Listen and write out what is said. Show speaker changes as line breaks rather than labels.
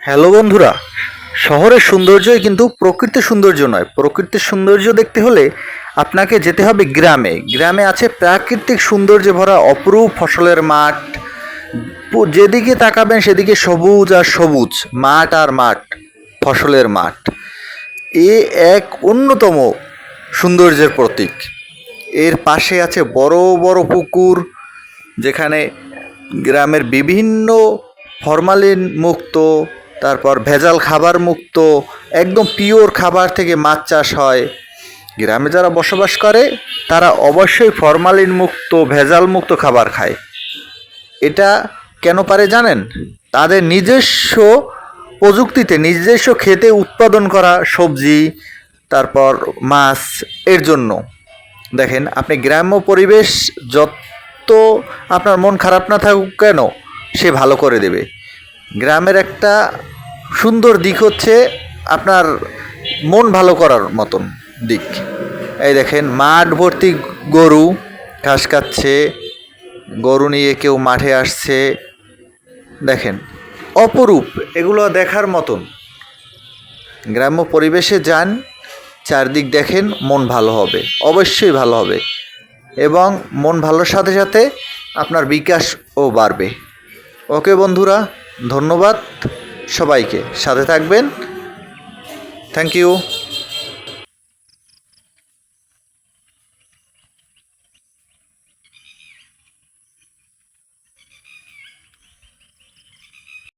Hello বন্ধুরা, শহরের সৌন্দর্যই কিন্তু প্রকৃতির সৌন্দর্য নয়। প্রকৃতির সৌন্দর্য দেখতে হলে আপনাকে যেতে হবে গ্রামে। গ্রামে আছে প্রাকৃতিক সৌন্দর্যে ভরা অপরূপ ফসলের মাঠ। যেদিকে তাকাবেন সেদিকে সবুজ আর সবুজ, মাঠ আর মাঠ, ফসলের মাঠ। এ এক অন্যতম সৌন্দর্যের প্রতীক। এর পাশে আছে বড় বড় পুকুর, যেখানে গ্রামের বিভিন্ন ফরমালিন মুক্ত, তারপর ভেজাল খাবার মুক্ত, একদম পিওর খাবার থেকে মাছ চাষ হয়। গ্রামে যারা বসবাস করে তারা অবশ্যই ফরমালিন মুক্ত, ভেজাল মুক্ত খাবার খায়। এটা কেন পারে জানেন? তাদের নিজস্ব প্রযুক্তিতে, নিজস্ব ক্ষেতে উৎপাদন করা সবজি, তারপর মাছ, এর জন্য। দেখেন, আপনি গ্রাম্য পরিবেশ যত আপনার মন খারাপ না থাকুক কেন, সে ভালো করে দেবে। গ্রামের একটা সুন্দর দিক হচ্ছে আপনার মন ভালো করার মতন দিক। এই দেখেন, মাঠ ভর্তি গরু ঘাস খাচ্ছে, গরু নিয়ে কেউ মাঠে আসছে। দেখেন, অপরূপ, এগুলো দেখার মতন। গ্রাম্য পরিবেশে যান, চারদিক দেখেন, মন ভালো হবে, অবশ্যই ভালো হবে। এবং মন ভালোর সাথে সাথে আপনার বিকাশও বাড়বে। ওকে বন্ধুরা, ধন্যবাদ সবাইকে, সাথে থাকবেন। Thank you.